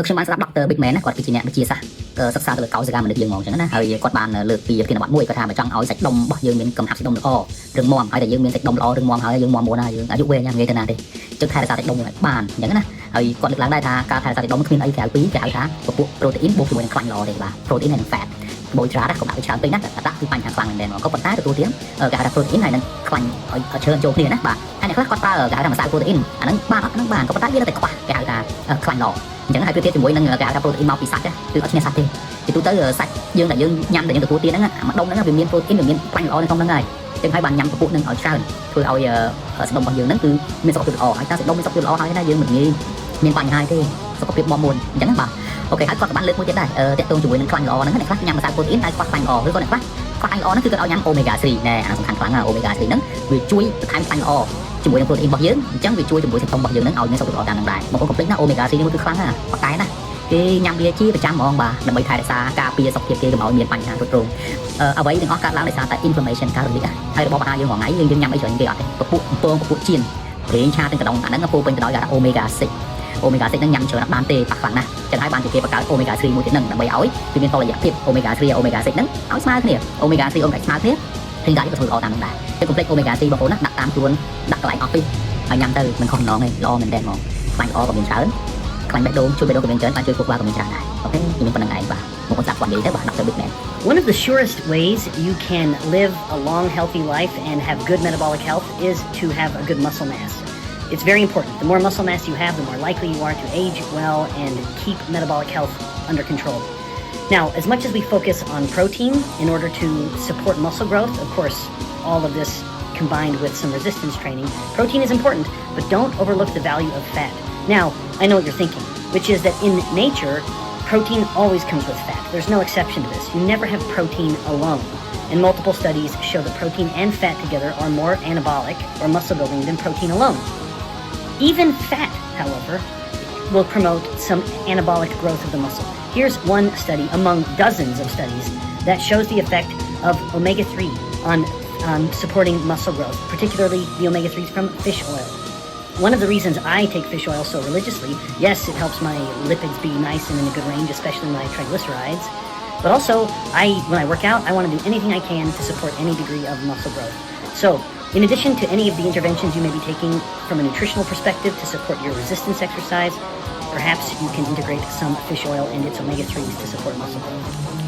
ខ្ញុំបានស្ដាប់ Dr. Bigman ណាគាត់គឺជាអ្នកវិទ្យាសាស្ត្រសិក្សាទៅលើកោសិកាមនុស្សយើងហ្មងអញ្ចឹងណាហើយគាត់បានលើកពីប្រធានបទមួយគាត់ថាបើចង់ឲ្យសាច់ដុំរបស់យើងមានកំហាប់សាច់ដុំល្អរឹងមាំហើយតែយើងមានសាច់ដុំល្អរឹងមាំហើយយើងមាំមុនណាយើងអាយុវែងណាងាយទៅណាទេចឹងថែរក្សាសាច់ដុំឲ្យបានអញ្ចឹងណាហើយគាត់លើកឡើងដែរថាការថែរក្សាសាច់ដុំគ្មានអីក្រៅពីគេហៅថាពពួក protein បូកជាមួយនឹងខ្លាញ់ល្អទេបាទ protein ហើយនឹង fat បូចច្រើនណាកុំដាក់ច្រើនពេកណាតែដាក់គឺបញ្ហាខ្លាំងមែនទែនក៏ប៉ុន្តែទទួលទានគេហៅថា protein ហើយនឹងខ្លាញ់ឲ្យច្រើនចូលគ្នាណាបាទហើយអ្នកខ្លះគាត់ប្រើគេហៅថាម្សៅ protein អាហ្នឹងបានអត់ហ្នឹងបានក៏ប៉ុន្តែវានៅតែខ្វះគេហៅថាខ្លាញ់ល្អអញ្ចឹងហើយប្រៀបធៀបជាមួយនឹងគេហៅថា protein មកពីសាច់គឺអត់ឈ្នះសាច់ទេពីទូទៅសាច់យើងដែលយើងញ៉ាំដែលយើងទទួលទានហ្នឹងមួយដុំហ្នឹងវាមាន protein វាមានខ្លាញ់ល្អនៅក្នុងហ្នឹងហើយចឹងហើយបានញ៉ាំពពួកហ្នឹងឲ្យច្រើនធ្វើឲ្យសាច់ដុំរបស់យើងហ្នឹងគឺមានសុខភាពល្អហើយតែសាច់ដុំមានសុខភាពល្អហើយណាយើងមិនងាយមានបញ្ហាទេសុខភាពមាំមួនអញ្ចឹងបាទអូខេហើយគាត់ក៏បានលើកមួយទៀតដែរតាក់ទងជាមួយនឹងខ្លាញ់ល្អហ្នឹងអ្នកខ្លះញ៉ាំម្សៅ protein តែខ្វះខ្លាញ់ល្អឬក៏អ្នកខ្លះខ្វះខ្លាញ់ល្អហ្នឹងគឺគាត់ឲ្យញ៉ាំ omega 3ណែអាសំខាន់ខ្លាំងណាស់ omega 3ហ្នឹងវាជួយបន្ថែមខ្លាញ់ល្អជាមួយនឹង protein របស់យើងអញ្ចឹងវាជួយជាមួយសាច់ដុំរបស់យើងហ្នឹងឲ្យមានសុខភាពល្អតាមនឹងដែរបងប្អូនកុំភ្លេចណា omega 3នេះគឺខ្លាំងណាស់ប៉កែណាគេញ៉ាំវាជាប្រចាំហ្មងបាទដើម្បីថែរក្សាការពារសុខភាពគេកុំឲ្យមានបញ្ហាគ្រប់គ្រងអ្វីទាំងអស់កើតឡើងដោយសារតែ inflammation ការរលាកហើយរបស់អាហារយើងរាល់ថ្ងៃយើងញ៉ាំអីច្រើនគេអត់ទេពពួកពពួកជៀនប្រេងឆាទាំងកណ្ដុងអាហ្នឹងពោពេញទៅដោយ omega 6 omega 6ហ្នឹងញ៉ាំច្រើនបានទេប៉ះខ្លាំងណាស់ចឹងហើយបានជាគេបង្កើត omega 3មួយទៀតហ្នឹងដើម្បីឲ្យវាមានតុល្យភាព omega 3 omega 6ហ្នឹងឲ្យស្មើគ្នា omega 3 omega ស្មើគ្នាthì gái cóធ្វើល្អតាមនឹងដែរតែកុំភ្លេច omega 3បងប្អូនណាដាក់តាមខ្លួនដាក់កន្លែង office ហើយញ៉ាំទៅមិនខុសម្ដងទេល្អមែនតើហ្មងខ្លាញ់ល្អក៏មានច្រើនខ្លាញ់បេះដូងជួយបេះដូងក៏មានច្រើនបានជួយពួកក្បាលក៏មានច្រើនដែរអូខេខ្ញុំមានប៉ុណ្្នឹងឯងបាទបងប្អូនស្ដាប់គាត់និយាយទៅបាទ Dr. Bigman One of the surest ways you can live a long, healthy life and have good metabolic health is to have a good muscle mass. It's very important. The more muscle mass you have, the more likely you are to age well and keep metabolic health under control. Now, as much as we focus on protein in order to support muscle growth, of course, all of this combined with some resistance training, protein is important, but don't overlook the value of fat. Now, I know what you're thinking, which is that in nature, protein always comes with fat. There's no exception to this. You never have protein alone. And multiple studies show that protein and fat together are more anabolic or muscle building than protein alone. Even fat, however, will promote some anabolic growth of the muscle. Here's one study among dozens of studies that shows the effect of omega-3 on supporting muscle growth, particularly the omega-3s from fish oil. One of the reasons I take fish oil so religiously, yes, it helps my lipids be nice and in a good range, especially my triglycerides, but also when I work out, I want to do anything I can to support any degree of muscle growth. So, in addition to any of the interventions you may be taking from a nutritional perspective to support your resistance exercise, perhaps you can integrate some fish oil and its omega-3s to support muscle growth.